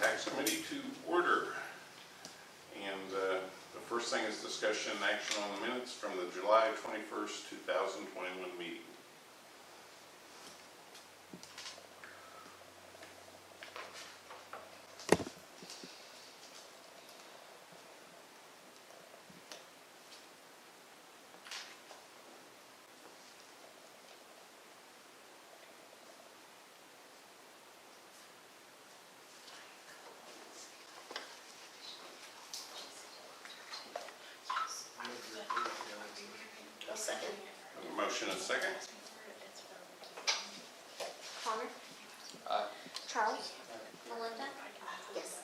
Tax Committee to order. And the first thing is discussion and action on the minutes from the July 21st, 2021 meeting. I'll second. A motion and second. Connor? Aye. Charles? Melinda? Yes.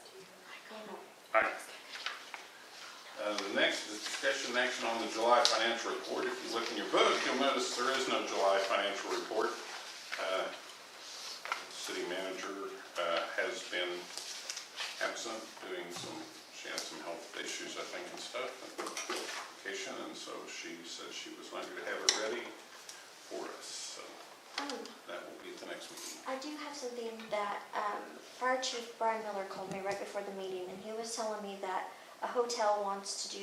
Aye. The next is discussion and action on the July financial report. If you look in your book, you'll notice there is no July financial report. City manager has been absent, she had some health issues, I think, and stuff, vacation, and so she said she was going to have it ready for us. So that will be at the next meeting. I do have something that Fire Chief Brian Miller called me right before the meeting, and he was telling me that a hotel wants to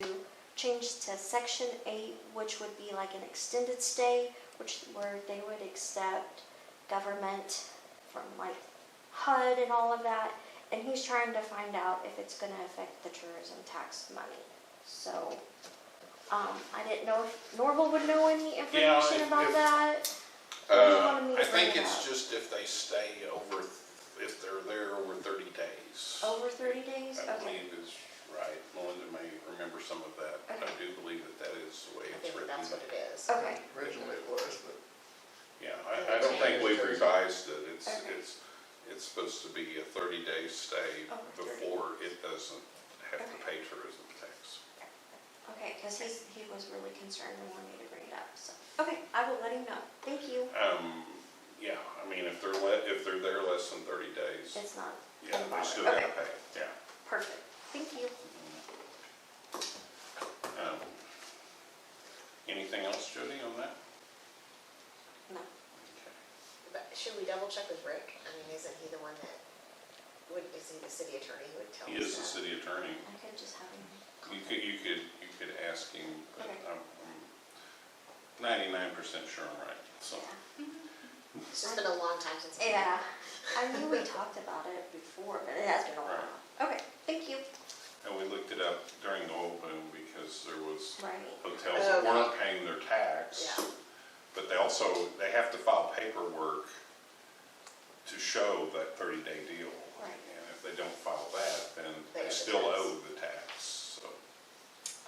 change to Section 8, which would be like an extended stay, where they would accept government from like HUD and all of that. And he's trying to find out if it's going to affect the tourism tax money. So I didn't know if Norval would know any information about that. I think it's just if they stay over, if they're there over 30 days. Over 30 days? I Okay. believe is right. Melinda may remember some of that. Okay. I do believe that is the way I it's think written. that's what it is. Okay. Originally it was, but Yeah, I don't think we've revised it. Okay. It's supposed to be a 30-day stay Over 30. before it doesn't have to Okay. pay tourism tax. Okay, because he was really concerned and wanted me to bring it up. So okay, I will let him know. Thank you. Yeah, I mean, if they're there less than 30 days, It's not. yeah, they involved. still have Okay. to pay, yeah. Perfect. Thank you. Anything else, Jody, on that? No. Okay. But should we double check with Rick? I mean, isn't he the one that is he the city attorney who would tell He us is the that? city attorney. I could just have him. You could ask him, but Okay. I'm 99% sure I'm right, so. Yeah. It's just been a long time since. Yeah. I knew we talked about it before, but it has been a while. Okay. Thank you. And we looked it up during the oil boom because there was Right. hotels that Okay. weren't paying their tax. Yeah. But they have to file paperwork to show that 30-day deal. Right. And if they don't file that, then They they owe the still tax. owe the tax, so.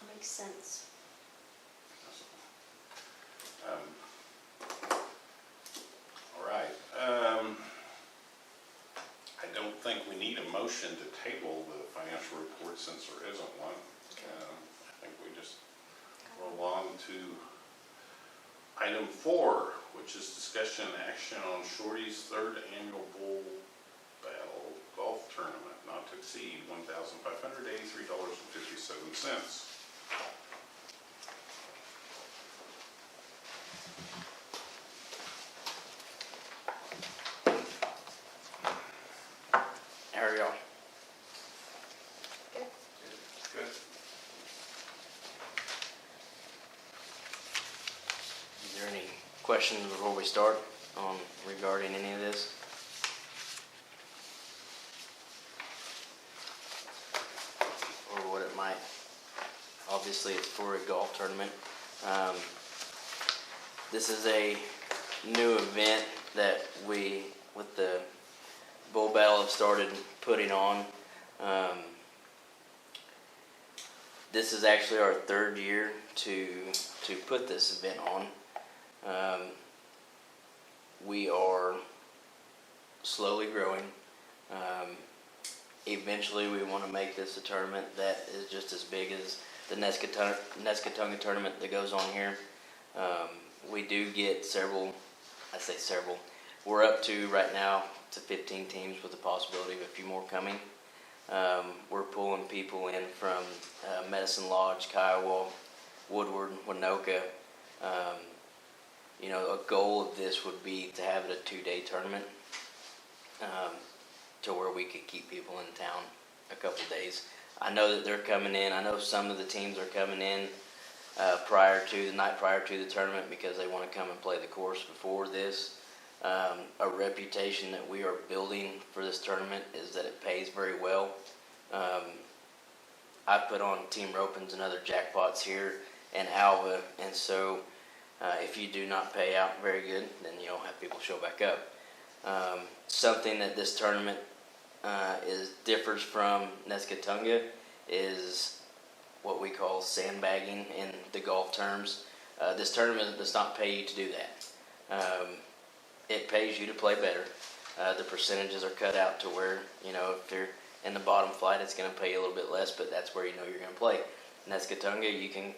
That makes sense. All right. I don't think we need a motion to table the financial report since there isn't one. I think we just roll on to item 4, which is discussion and action on Shorty's 3rd annual Bull Battle Golf Tournament, not to exceed $1,583.57. How are y'all? Good. Good. Is there any questions before we start regarding any of this? Or what it might, obviously it's for a golf tournament. This is a new event that we, with the Bull Battle, have started putting on. This is actually our 3rd year to put this event on. We are slowly growing. Eventually we want to make this a tournament that is just as big as the Nescatunga tournament that goes on here. We do get several, we're up to right now to 15 teams with the possibility of a few more coming. We're pulling people in from Medicine Lodge, Kiowa, Woodward, Winoka. A goal of this would be to have it a 2-day tournament. to where we could keep people in town a couple days. I know that they're coming in. I know some of the teams are coming in the night prior to the tournament because they want to come and play the course before this. A reputation that we are building for this tournament is that it pays very well. I put on team ropings and other jackpots here in Alva, and so if you do not pay out very good, then you don't have people show back up. Something that this tournament differs from Nescatunga is what we call sandbagging in the golf terms. This tournament does not pay you to do that. It pays you to play better. The percentages are cut out to where, if you're in the bottom flight, it's going to pay you a little bit less, but that's where you know you're going to play. Nescatunga, you can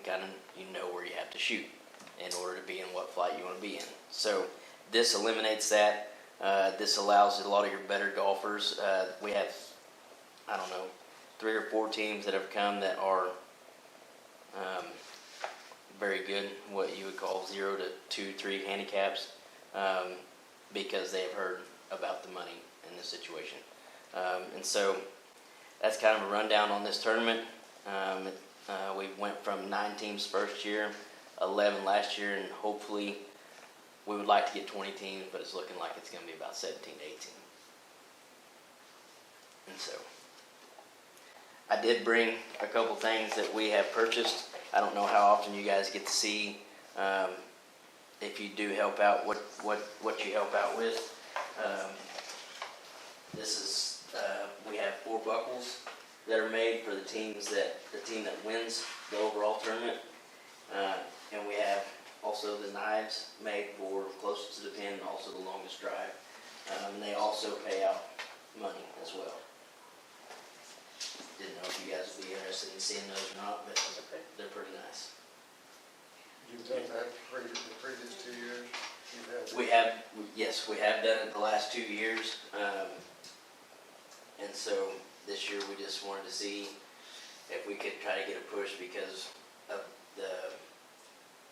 know where you have to shoot in order to be in what flight you want to be in. So this eliminates that. This allows a lot of your better golfers. We have, 3 or 4 teams that have come that are very good, what you would call 0 to 2, 3 handicaps, because they have heard about the money in this situation. And so that's kind of a rundown on this tournament. We went from 9 teams first year, 11 last year, and hopefully we would like to get 20 teams, but it's looking like it's going to be about 17 to 18. And so I did bring a couple things that we have purchased. I don't know how often you guys get to see if you do help out, what you help out with. This is we have 4 buckles that are made for the team that wins the overall tournament, and we have also the knives made for closest to the pin and also the longest drive. And they also pay out money as well. Didn't know if you guys would be interested in seeing those or not, but they're pretty nice. You've done that the previous 2 years? Yes, we have done it the last 2 years. And so this year we just wanted to see if we could try to get a push because of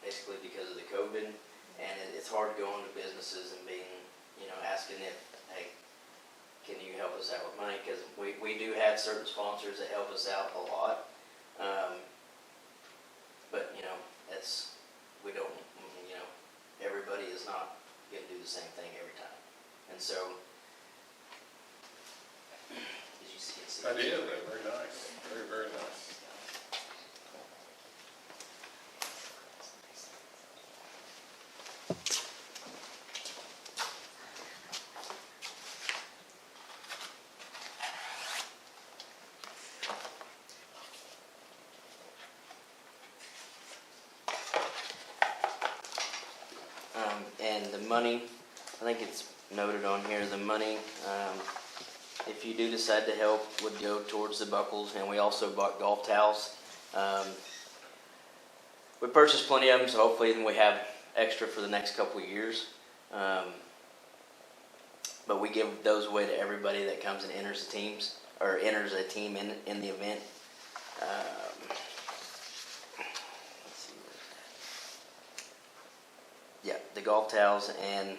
basically because of the COVID. And it's hard to go into businesses and being, asking if, hey, can you help us out with money? Because we do have certain sponsors that help us out a lot. But, we don't, everybody is not going to do the same thing every time. And so, did you see? I did, they're very nice, very, very nice. And the money, I think it's noted on here, the money, if you do decide to help, would go towards the buckles, and we also bought golf towels. We purchased plenty of them, so hopefully we have extra for the next couple of years. But we give those away to everybody that comes and enters the teams, or enters a team in the event. Yeah, the golf towels and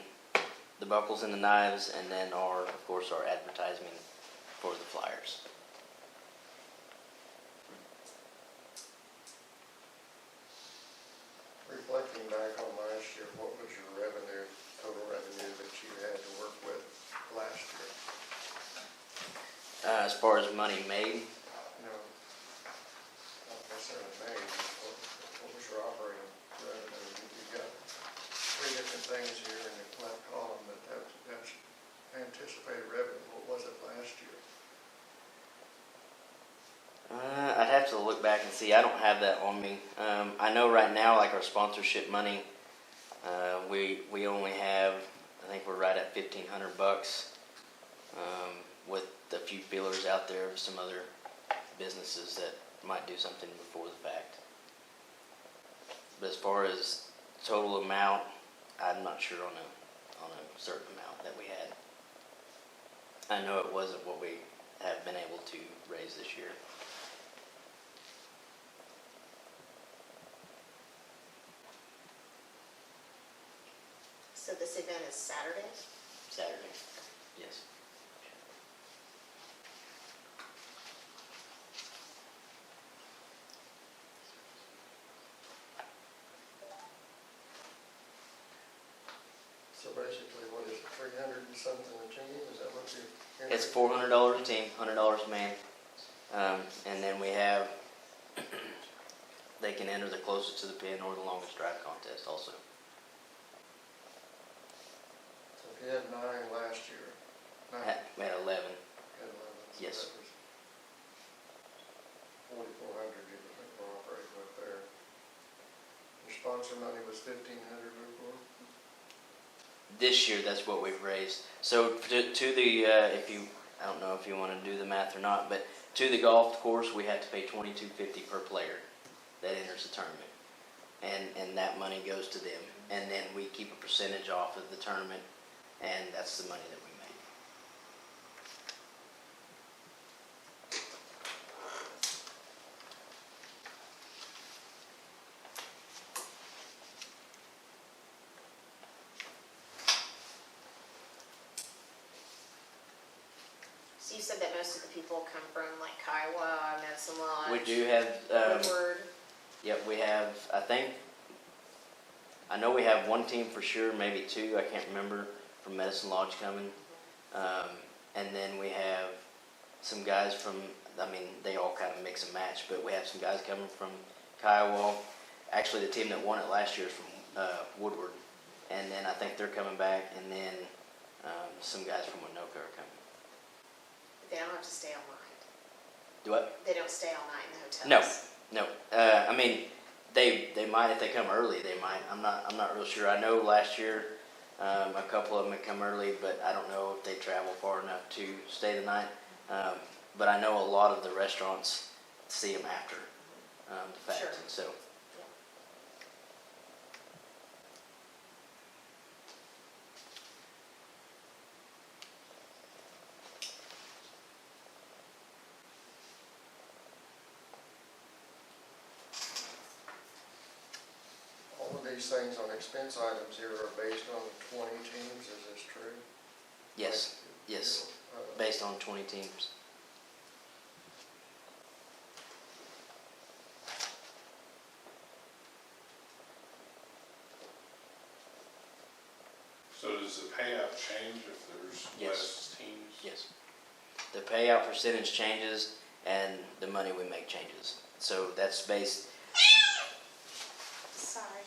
the buckles and the knives, and then of course our advertising for the flyers. Reflecting back on last year, what was your total revenue that you had to work with last year? As far as money made, Not necessarily made, what was your operating revenue? You've got 3 different things here in the left column, but that's anticipated revenue. What was it last year? I'd have to look back and see. I don't have that on me. I know right now, like our sponsorship money, we only have, I think we're right at $1,500, with a few feelers out there of some other businesses that might do something before the fact. But as far as total amount, I'm not sure on a certain amount that we had. I know it wasn't what we have been able to raise this year. So this event is Saturday? Saturday, yes. basically, what is it, 300 and something a team, is that what you're? It's $400 a team, $100 a man. And then we have, they can enter the closest to the pin or the longest drive contest also. So if you had 9 last year, 9, We had 11. had 11. So Yes. that was 4,400 you were operating with there. Your sponsor money was 1,500 before? This year, that's what we've raised. So to the, if you, I don't know if you want to do the math or not, but to the golf course, we have to pay $22.50 per player that enters the tournament. And that money goes to them. And then we keep a percentage off of the tournament, and that's the money that we make. So you said that most of the people come from like Kiowa, Medicine Lodge. We do have, Woodward. yep, we have, I know we have one team for sure, maybe two, I can't remember, from Medicine Lodge coming. And then we have some guys from, they all kind of mix and match, but we have some guys coming from Kiowa. Actually, the team that won it last year is from Woodward. And then I think they're coming back, and then some guys from Winoka are coming. They don't have to stay all night. Do what? They don't stay all night in the hotels. No. They might if they come early. They might. I'm not real sure. I know last year a couple of them had come early, but I don't know if they travel far enough to stay the night. But I know a lot of the restaurants see them after the fact. Sure. So All of these things on expense items here are based on 20 teams, is this true? yes, Like, yes, uh, based on 20 teams. So does the payout change if there's Yes. less teams? Yes. The payout percentage changes and the money we make changes. So that's based, Sorry.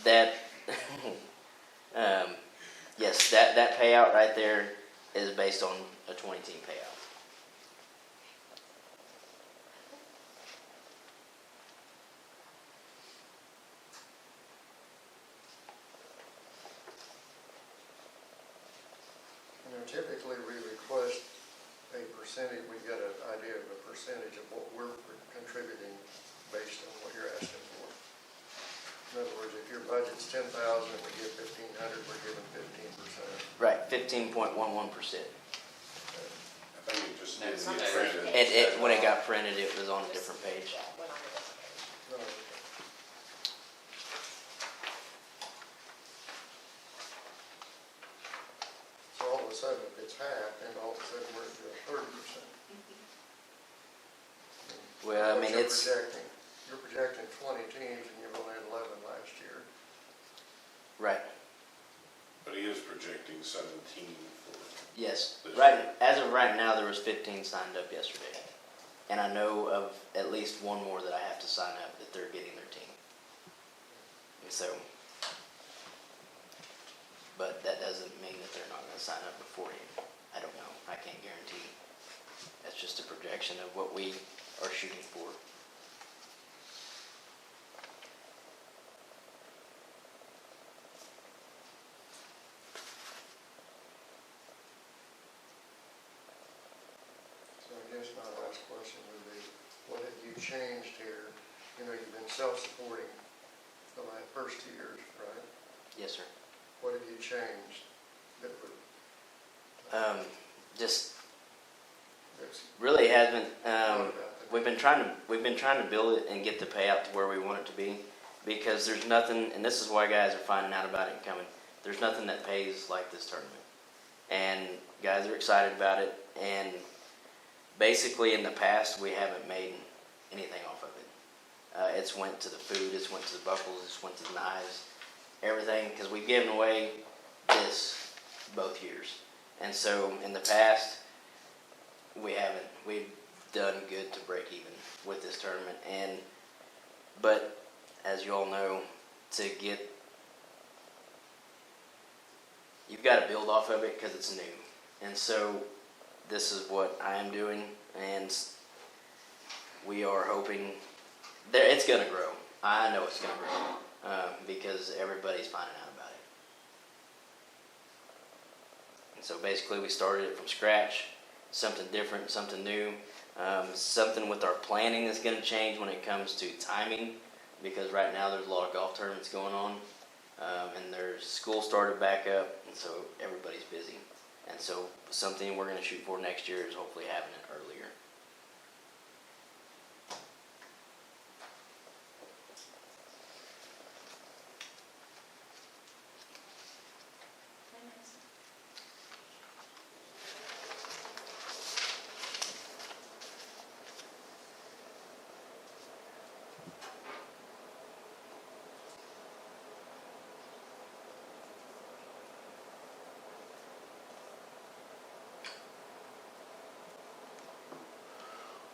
that, yes, that payout right there is based on a 20-team payout. Typically, we request a percentage, we get an idea of a percentage of what we're contributing based on what you're asking for. In other words, if your budget's 10,000 and we give 1,500, we're giving 15%. Right, 15.11%. I think it just needs to That's get okay. printed. When it got printed, it was on a different page. Yeah, went on a different page. No, So all of a sudden, if it's half, then all of a sudden we're at 30%. Well, What it's, You're projecting 20 teams and you've only had 11 last year. right, But he is projecting 17 for, yes. This Right, year. as of right now, there was 15 signed up yesterday. And I know of at least one more that I have to sign up that they're getting their team. And so, but that doesn't mean that they're not gonna sign up beforehand. I don't know, I can't guarantee. That's just a projection of what we are shooting for. So I guess my last question would be, what have you changed here? You know, you've been self-supporting the first 2 years, right? Yes, sir. What have you changed that would, Just that's really hasn't, about the- we've been trying to build it and get the payout to where we want it to be, because there's nothing, and this is why guys are finding out about it and coming, there's nothing that pays like this tournament. And guys are excited about it, and basically in the past, we haven't made anything off of it. It's went to the food, it's went to the buckles, it's went to the knives, everything, because we've given away this both years. And so in the past, we've done good to break even with this tournament. But as you all know, you've got to build off of it because it's new. And so this is what I am doing, and we are hoping that it's going to grow. I know it's going to grow because everybody's finding out about it. And so basically we started it from scratch, something different, something new, something with our planning that's going to change when it comes to timing, because right now there's a lot of golf tournaments going on, and there's school started back up, and so everybody's busy. And so something we're going to shoot for next year is hopefully having it earlier.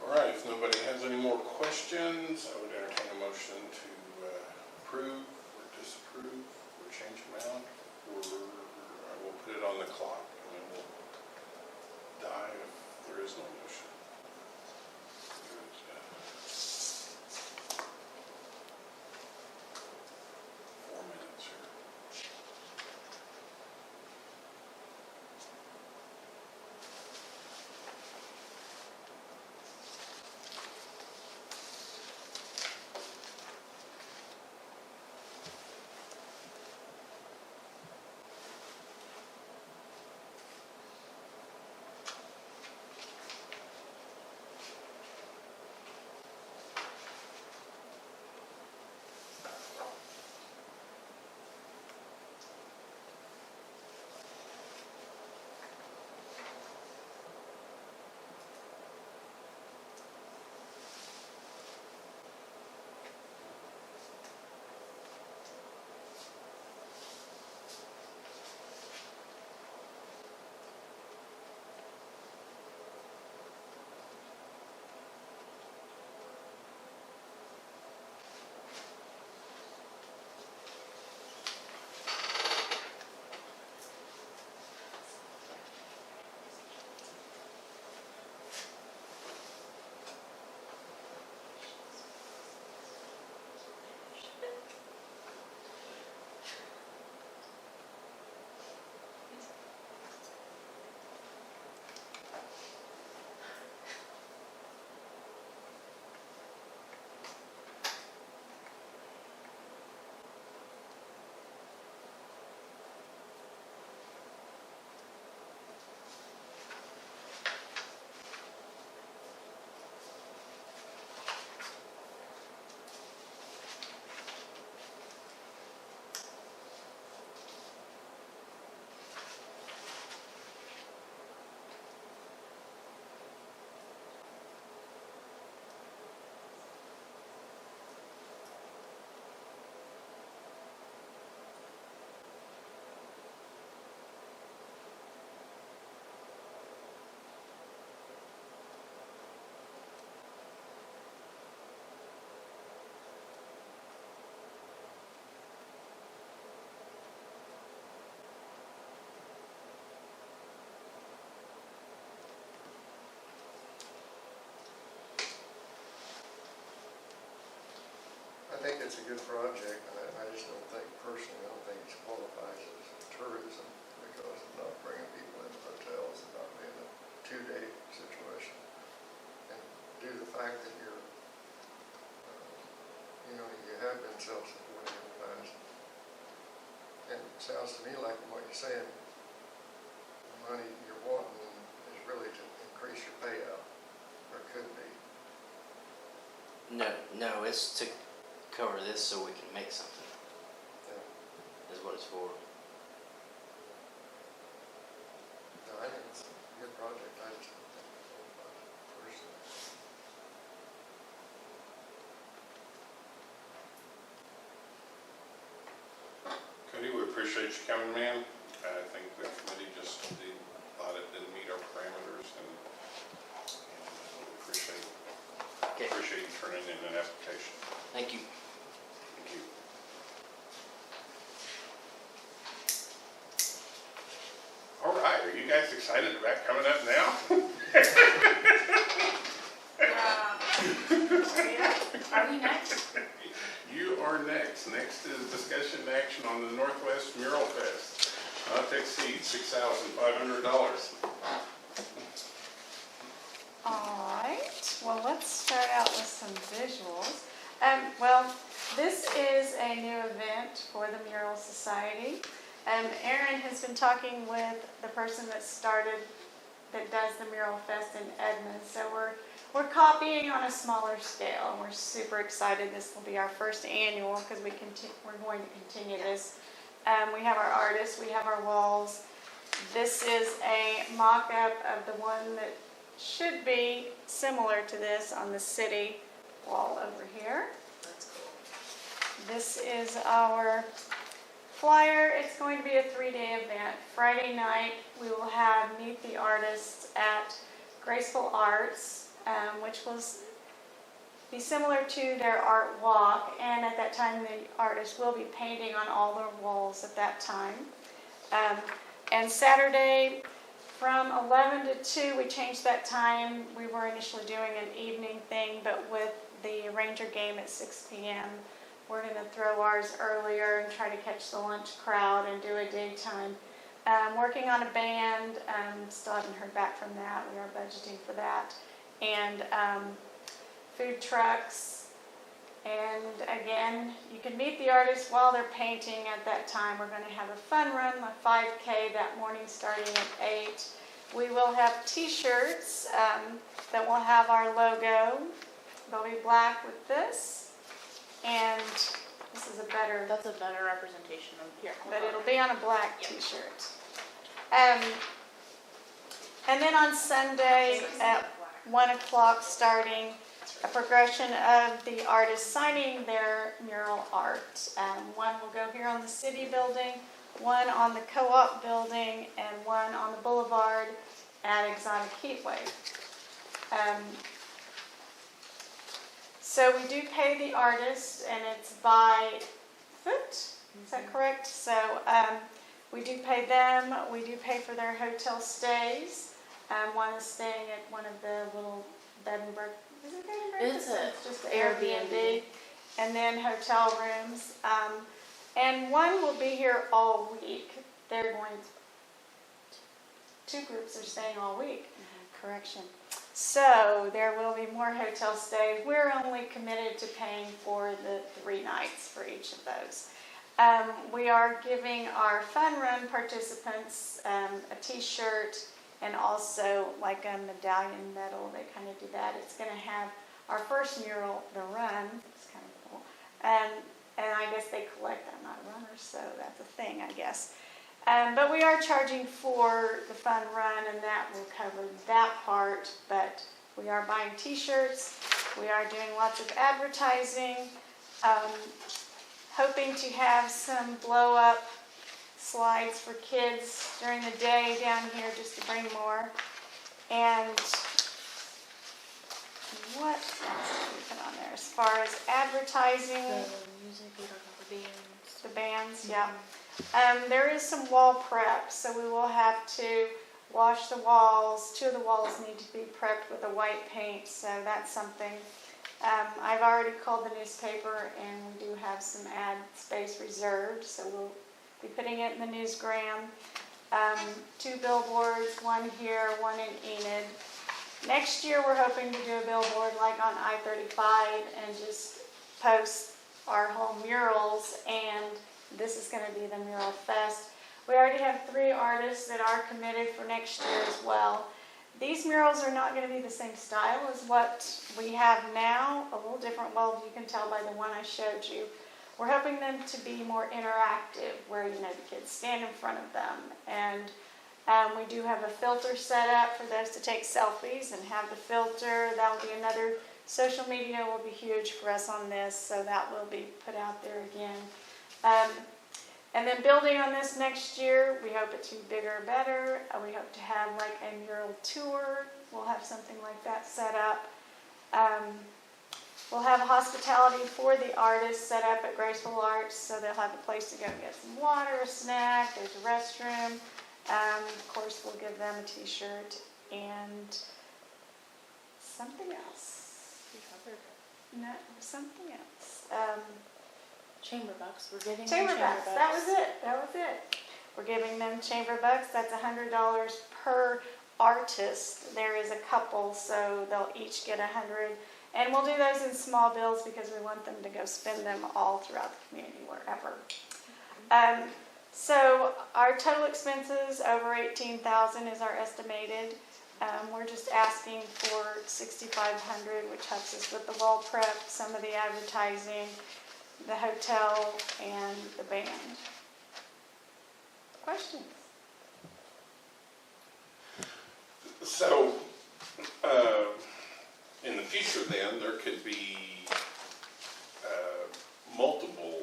All right, if nobody has any more questions, I would entertain a motion to approve or disapprove or change amount, or I will put it on the clock and then we'll die if there is no motion. There's, 4 minutes here. I think it's a good project. I just don't think personally, I don't think it qualifies as tourism because of not bringing people into hotels and not being a 2-day situation. And due to the fact that you're, you have been self-supporting in the past. And it sounds to me like from what you're saying, the money you're wanting is really to increase your payout, or could be. No, it's to cover this so we can make something, Yeah. is what it's for. No, I think it's a good project. I just don't think it qualifies personally. appreciate you coming, man. I think the committee just thought it didn't meet our parameters, and Okay. appreciate you turning in an application. Thank you. Thank you. All right, are you guys excited about coming up now? Are we next? You are next. Next is discussion and action on the Northwest Mural Fest. Not to exceed $6,500. All right, well, let's start out with some visuals. Well, this is a new event for the Mural Society. Erin has been talking with the person that does the Mural Fest in Edmond, so we're copying on a smaller scale, and we're super excited. This will be our first annual because we're going to continue this. We have our artists, we have our walls. This is a mock-up of the one that should be similar to this on the city wall over here. That's cool. This is our flyer. It's going to be a 3-day event. Friday night, we will have Meet the Artists at Graceful Arts, which will be similar to their art walk. And at that time, the artists will be painting on all their walls at that time. And Saturday, from 11 to 2, we changed that time. We were initially doing an evening thing, but with the Ranger game at 6 p.m., we're going to throw ours earlier and try to catch the lunch crowd and do a daytime. Working on a band, still haven't heard back from that. We are budgeting for that. And food trucks. And again, you can meet the artists while they're painting at that time. We're going to have a fun run, a 5K that morning starting at 8. We will have t-shirts that will have our logo. They'll be black with this. And this is a better, That's a better representation of here. but it'll be on a black Yep. t-shirt. And then on Sunday at 1 o'clock starting, a progression of the artists signing their mural art. One will go here on the city building, one on the co-op building, and one on the boulevard at Exotic Heatwave. So we do pay the artist, and it's by foot, is that correct? So we do pay them, we do pay for their hotel stays. One is staying at one of the little bed and breakfast. Is it bed and breakfast? It's Just the Airbnb. Airbnb. And then hotel rooms. And one will be here all week. They're going, 2 groups are staying all week. Correction. So there will be more hotel stays. We're only committed to paying for the 3 nights for each of those. We are giving our fun run participants a t-shirt and also like a medallion medal. They kind of do that. It's going to have our first mural, the run. It's kind of cool. And I guess they collect them, not runners, so that's a thing, I guess. But we are charging for the fun run, and that will cover that part. But we are buying t-shirts. We are doing lots of advertising. Hoping to have some blow-up slides for kids during the day down here just to bring more. And what else did we put on there? As far as advertising, The music, we don't have the bands. the bands, yeah. There is some wall prep, so we will have to wash the walls. 2 of the walls need to be prepped with a white paint, so that's something. I've already called the newspaper, and we do have some ad space reserved, so we'll be putting it in the newsgram. 2 billboards, one here, one in Enid. Next year, we're hoping to do a billboard like on I-35 and just post our whole murals, and this is going to be the Mural Fest. We already have 3 artists that are committed for next year as well. These murals are not going to be the same style as what we have now, a little different. Well, you can tell by the one I showed you. We're hoping them to be more interactive, where the kids stand in front of them. And we do have a filter set up for those to take selfies and have the filter. That will be another. Social media will be huge for us on this, so that will be put out there again. And then building on this next year, we hope it to be bigger and better. We hope to have like a mural tour. We'll have something like that set up. We'll have hospitality for the artists set up at Graceful Arts, so they'll have a place to go get some water, a snack, there's a restroom. Of course, we'll give them a t-shirt and something else. No, something else. Chamber bucks, we're giving them Chamber bucks, that was it. We're giving them chamber bucks, that's $100 per artist. There is a couple, so they'll each get 100. And we'll do those in small bills because we want them to go spend them all throughout the community, wherever. So our total expenses, over $18,000 is our estimated. We're just asking for $6,500, which helps us with the wall prep, some of the advertising, the hotel, and the band. Questions? So, in the future then, there could be multiple,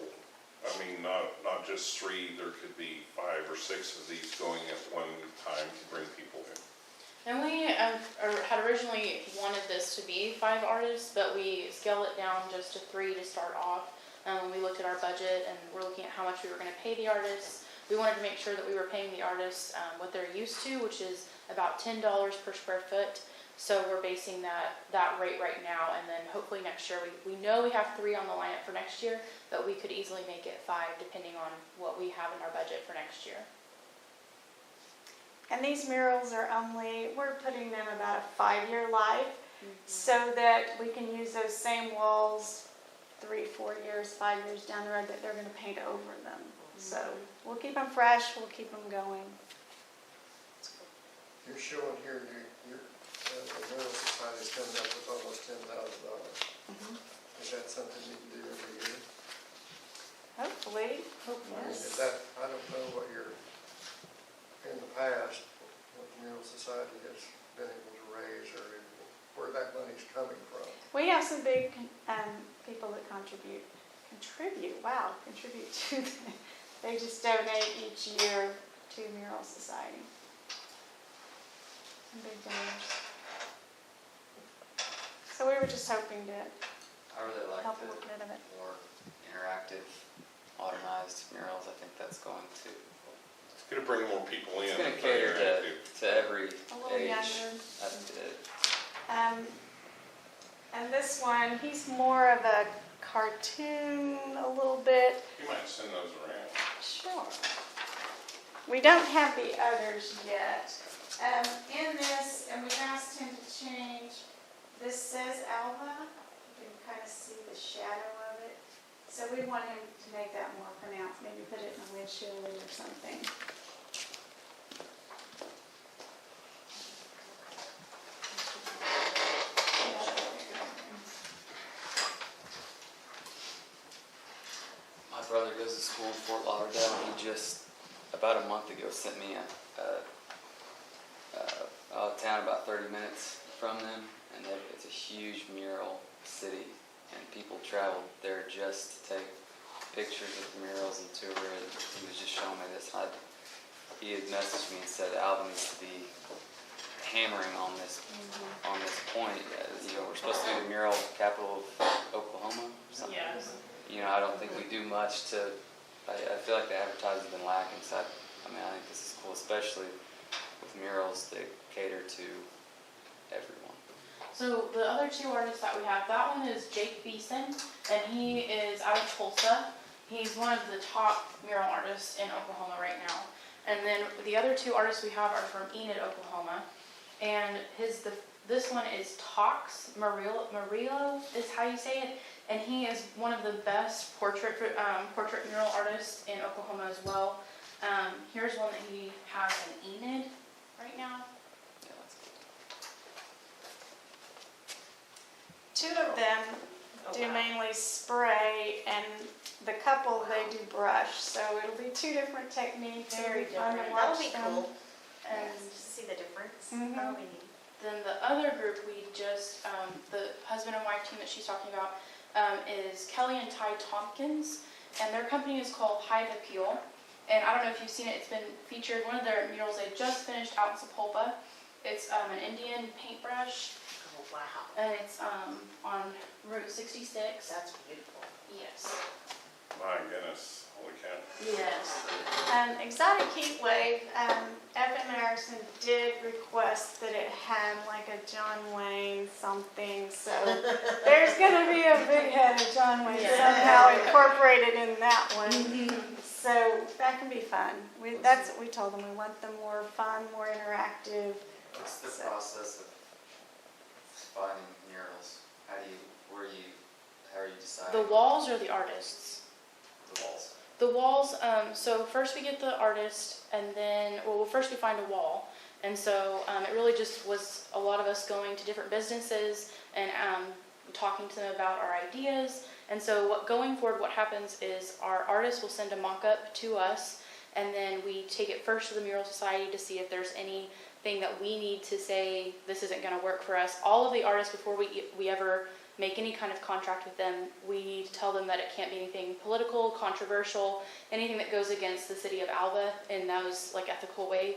I mean, not just 3, there could be 5 or 6 of these going at one time to bring people in. And we had originally wanted this to be 5 artists, but we scaled it down just to 3 to start off. We looked at our budget and we're looking at how much we were going to pay the artists. We wanted to make sure that we were paying the artists what they're used to, which is about $10 per square foot. So we're basing that rate right now, and then hopefully next year, we know we have 3 on the lineup for next year, but we could easily make it 5 depending on what we have in our budget for next year. And these murals are we're putting them about a 5-year life, so that we can use those same walls 3, 4 years, 5 years down the road that they're going to paint over them. So we'll keep them fresh, we'll keep them going. You're showing here, the Mural Society's coming up with almost $10,000. Is that something you can do every year? Hopefully. I mean, is Yes. that, I don't know what in the past, what the Mural Society has been able to raise or where that money's coming from. We have some big people that contribute to they just donate each year to Mural Society. Some big donors. So we were just hoping to I really like help a the little bit of it. more interactive, modernized murals. I think that's going to, It's gonna bring more people in. it's going to if cater they're active. to every A little age. younger. That's it. And this one, he's more of a cartoon a little bit. You might send those around. Sure. We don't have the others yet. In this, and we asked him to change, this says Alva. You can kind of see the shadow of it. So we want him to make that more pronounced, maybe put it in a windshield or something. My brother goes to school in Fort Lauderdale, and he just, about a month ago, sent me out of town about 30 minutes from them, and it's a huge mural city, and people travel there just to take pictures of the murals and tour it. He was just showing me this. He had messaged me and said Alva needs to be hammering on this point. We're supposed to be the mural capital of Oklahoma or something. Yeah. I don't think we do much to. I feel like the advertising's been lacking. So I think this is cool, especially with murals that cater to everyone. So the other 2 artists that we have, that one is Jake Beeson, and he is out of Tulsa. He's one of the top mural artists in Oklahoma right now. And then the other 2 artists we have are from Enid, Oklahoma. And this one is Tox Murillo is how you say it. And he is one of the best portrait mural artists in Oklahoma as well. Here's one that he has in Enid right now. Yeah, that's cool. 2 of them do mainly spray, and the couple they do brush. So it'll be 2 different techniques. Very It'll be fun to different. That'll watch be them. cool. And To see the difference. Mhm. That'll be neat. then the other group we just, the husband and wife team that she's talking about is Kelly and Ty Tompkins, and their company is called Hive Appeal. and I don't know if you've seen it, it's been featured, one of their murals they just finished out in Sapulpa. It's an Indian paintbrush, Oh, wow, and it's on Route 66. that's beautiful. Yes. My goodness, holy cow. Yes. Exotic Heat Wave, FM Harrison did request that it had like a John Wayne something, so there's gonna be a big head of John Wayne somehow incorporated in that one. So that can be fun. That's what we told them, we want them more fun, more interactive. What's the So- process of finding murals? How are you deciding? The walls or the artists? The walls. The walls, so first we get the artist, and then, well, first we find a wall. And so it really just was a lot of us going to different businesses and talking to them about our ideas. And so going forward, what happens is our artist will send a mock-up to us, and then we take it first to the Mural Society to see if there's anything that we need to say, this isn't going to work for us. All of the artists, before we ever make any kind of contract with them, we tell them that it can't be anything political, controversial, anything that goes against the city of Alva in those like ethical way.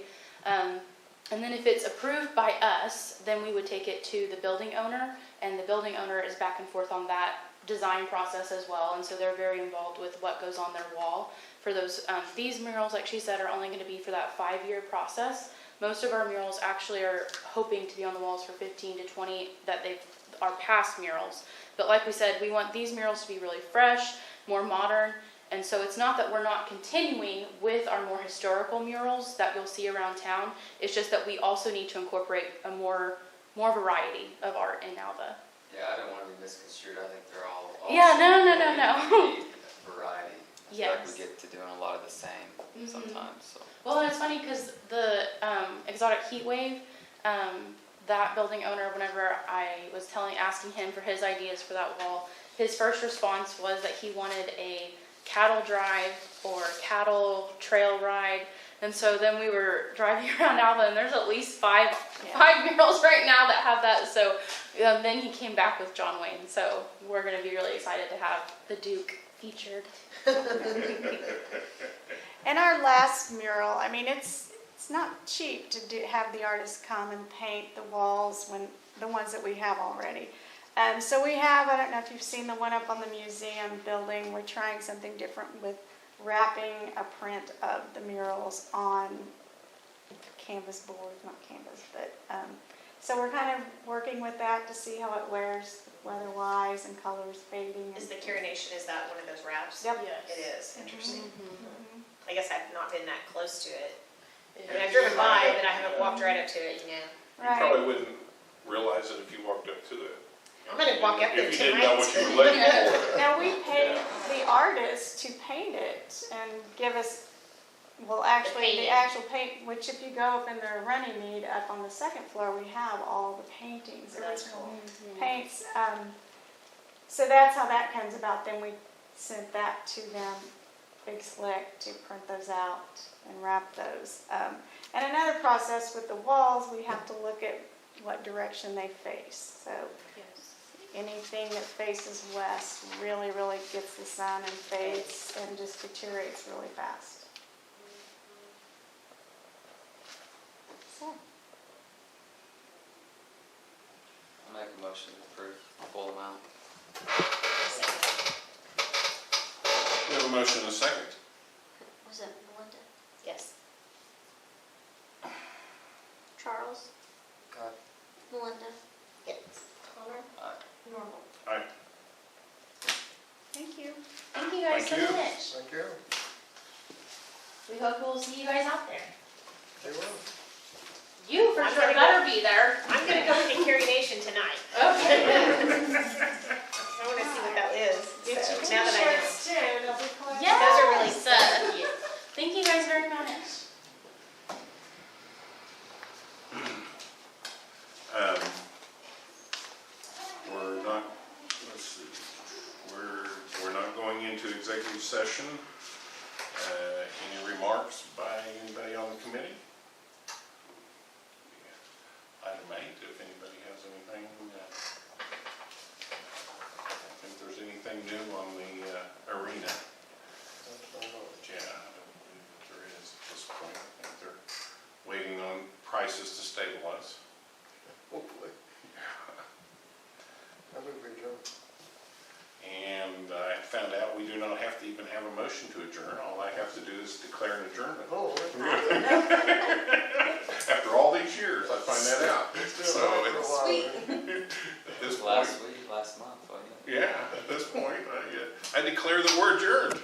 And then if it's approved by us, then we would take it to the building owner, and the building owner is back and forth on that design process as well, and so they're very involved with what goes on their wall. For those, these murals, like she said, are only going to be for that 5-year process. Most of our murals actually are hoping to be on the walls for 15 to 20, that they are past murals. But like we said, we want these murals to be really fresh, more modern, and so it's not that we're not continuing with our more historical murals that you'll see around town. It's just that we also need to incorporate a more variety of art in Alva. Yeah, I don't want to be misconstrued. I think they're all Yeah, awesome. no. Need variety. I feel like Yes. we get to doing a lot of the same Mhm. sometimes. So. Well, and it's funny because the Exotic Heat Wave, that building owner, whenever I was asking him for his ideas for that wall, his first response was that he wanted a cattle drive or cattle trail ride. And so then we were driving around Alva, and there's at least five murals right now that have that. So then he came back with John Wayne. So we're going to be really excited to have the Duke featured. And our last mural, I mean, it's not cheap to have the artists come and paint the walls when the ones that we have already. So we have, I don't know if you've seen the one up on the museum building, we're trying something different with wrapping a print of the murals on canvas boards, not canvas, but, so we're kind of working with that to see how it wears weather-wise and colors fading. Is the Curination, is that one of those wraps? Yep. Yes. It is, interesting. Mhm. I guess I've not been that close to it. I mean, Yeah. I've driven by, but I haven't walked right up to it, you know. You Right. probably wouldn't realize it if you walked up to it. I'm gonna walk up there If you didn't know what tonight. you were looking for. Now, we paid the artist to paint it and give us, well, actually, the painting. actual paint, which if you go up in the running mead up on the second floor, we have all the paintings, That's original cool. paints. So that's how that comes about. Then we sent that to them, Big Slick, to print those out and wrap those. And another process with the walls, we have to look at what direction they face. So Yes. anything that faces west really, really gets the sun and fades and just deteriorates really fast. So, I'll make a motion to approve the full amount. We have a motion and a second. Was it Melinda? Yes. Charles? Aye. Melinda? Yes. Connor? Aye. Normal? Aye. thank you. Thank you guys Thank so you. much. Thank you. We hope we'll see you guys out there. They will. You for I'm sure gonna go- better be there. I'm gonna go look at Curination tonight. Okay. I wanna see what that is. Get So, your now that I know. t-shirts too, they'll be collected. Yeah. Those are really cute. Thank you guys very much. We're not, let's see, we're not going into executive session. Any remarks by anybody on the committee? Item 8, if anybody has anything, I think there's anything new on the arena. Yeah, I don't believe motion to adjourn, all I have to do is declare an adjournment. Oh, After all these years, I find that out. it's So still for a it's, while. at this point, Last month, wasn't it? yeah, at this point, I declare that we're adjourned.